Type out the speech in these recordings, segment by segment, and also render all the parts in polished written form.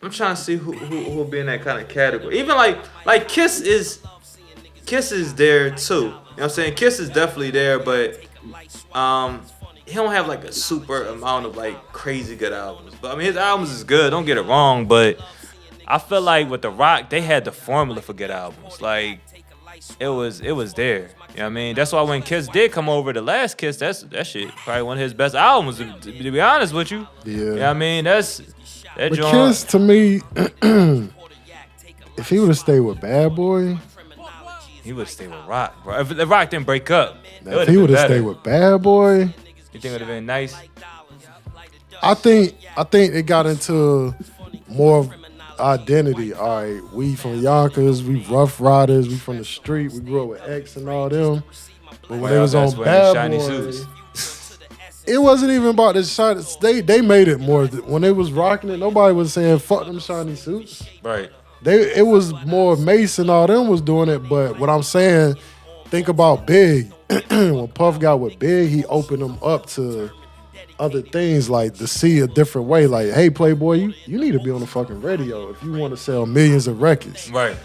I'm trying to see who'll be in that kind of category. Even like Kiss is there too. You know what I'm saying? Kiss is definitely there, but he don't have like a super amount of like crazy good albums. But I mean his albums is good, don't get it wrong, but I feel like with The Rock, they had the formula for good albums. Like it was there. You know what I mean? That's why when Kiss did come over, the last Kiss, that shit probably one of his best albums, to be honest with you. Yeah. You know what I mean? That But joint. Kiss, to me, if he would have stayed with Bad Boy, He would stay with Rock, bro. If the Rock didn't break up, if he would have stayed with Bad Boy, you think it would have been nice? I think it got into more of identity. All right, we from Yonkers, we Ruff Ryders, we from the street, we grew up with X and all them. But when they was on Bad Boy, it wasn't even about the shiny. They made it more. When they was rocking it, nobody was saying fuck them shiny suits. Right. It was more Mace and all them was doing it. But what I'm saying, think about Big. When Puff got with Big, he opened them up to other things, like to see a different way. Like, hey, Playboy, you need to be on the fucking radio if you want to sell millions of records. Right.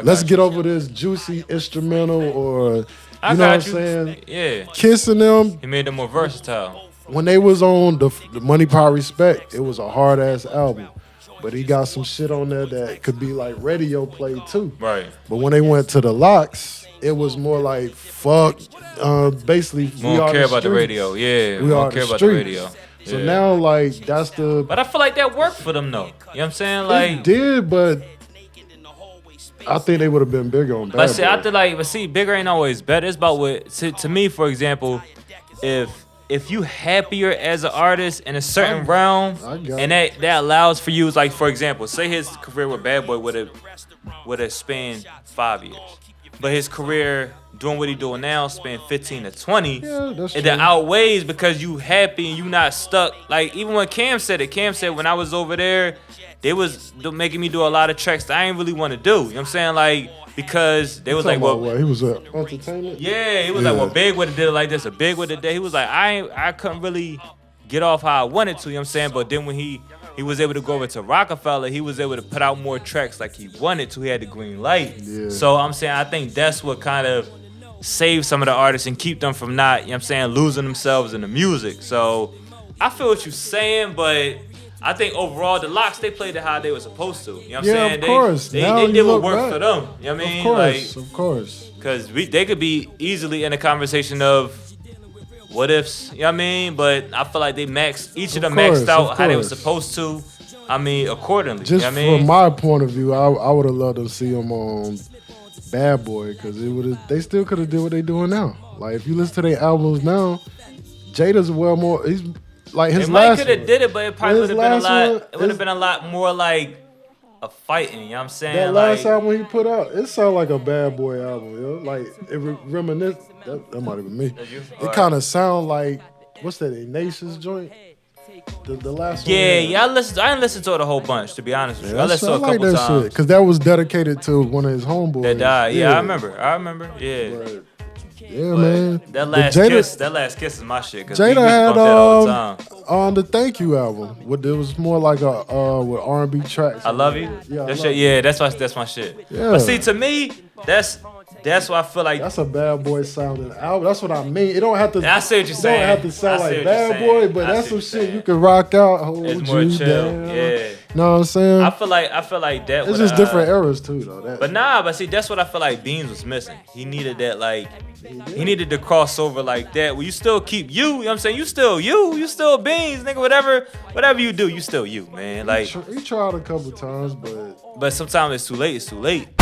Let's get over this juicy instrumental, or you know what I'm saying? Yeah. Kissing them. He made them more versatile. When they was on the Money, Power, Respect, it was a hard ass album. But he got some shit on there that could be like radio play too. Right. But when they went to the LYRICAL, it was more like fuck. Basically, We don't care about the radio. Yeah. We don't care about the radio. So now, like, that's the. But I feel like that worked for them, though. You know what I'm saying? Like, it did, but I think they would have been bigger on Bad But see, Boy. I feel like, bigger ain't always better. It's about what, to me, for example, if you happier as an artist in a certain realm, and that allows for you, like, for example, say his career with Bad Boy would have spanned 5 years, but his career doing what he doing now spent 15 to 20. Yeah, that's and true. that outweighs because you happy and you not stuck. Like even when Cam said when I was over there, they was making me do a lot of tracks that I ain't really want to do. You know what I'm saying? Like because they was like, well, he was entertainment. Yeah, he was like, well, Big would have did it like this, or Big would have did. He was like, I couldn't really get off how I wanted to. You know what I'm saying? But then when he was able to go over to Rockefeller, he was able to put out more tracks like he wanted to. He had the green light. Yeah. So I'm saying I think that's what kind of saved some of the artists and keep them from not, you know what I'm saying, losing themselves in the music. So I feel what you're saying, but I think overall the LYRICAL, they played it how they were supposed to. You know what I'm saying? Of course. They did what worked for them. You know what I mean? Of course. Because they could be easily in a conversation of what ifs, you know what I mean? But I feel like they each of them maxed out how they were supposed to. I mean, accordingly. Just you know what I mean? from my point of view, I would have loved to see them on Bad Boy, because they still could have did what they doing now. Like if you listen to their albums now, Jada's he's like his last. They might could have did it, but it probably would have been a lot. one, It would have been a lot more like a fighting. You know what I'm saying? That last album he put out, it sounded like a Bad Boy album. Yo. Like it reminisce. That might have been me. It kind of sound like what's that? Ignatius joint. The last one. Yeah. I didn't listen to it a whole bunch, to be honest with you. I listened to it a couple times. Because that was dedicated to one of his homeboys. That died. Yeah, I remember. Yeah. Right. Yeah, man. That last kiss is my shit. Cause Jada had that all the time. On the Thank You album, it was more like a with R&B tracks. I Love You. Yeah, that's my shit. Yeah. But see, to me, that's why I feel like that's a Bad Boy sounding album. That's what I mean. It don't have to. I see what you're saying. It don't have to sound like Bad Boy, but that's some shit you can rock out. Hold it's more you chill. down. Yeah. Know what I'm saying? I feel like that. It's just different eras too, though. But see, that's what I feel like Beans was missing. He needed that, like, he needed to cross over like that. Where you still keep you know what I'm saying? You still Beans, nigga. Whatever you do, you still you, man. Like he tried a couple times, but sometimes it's too late.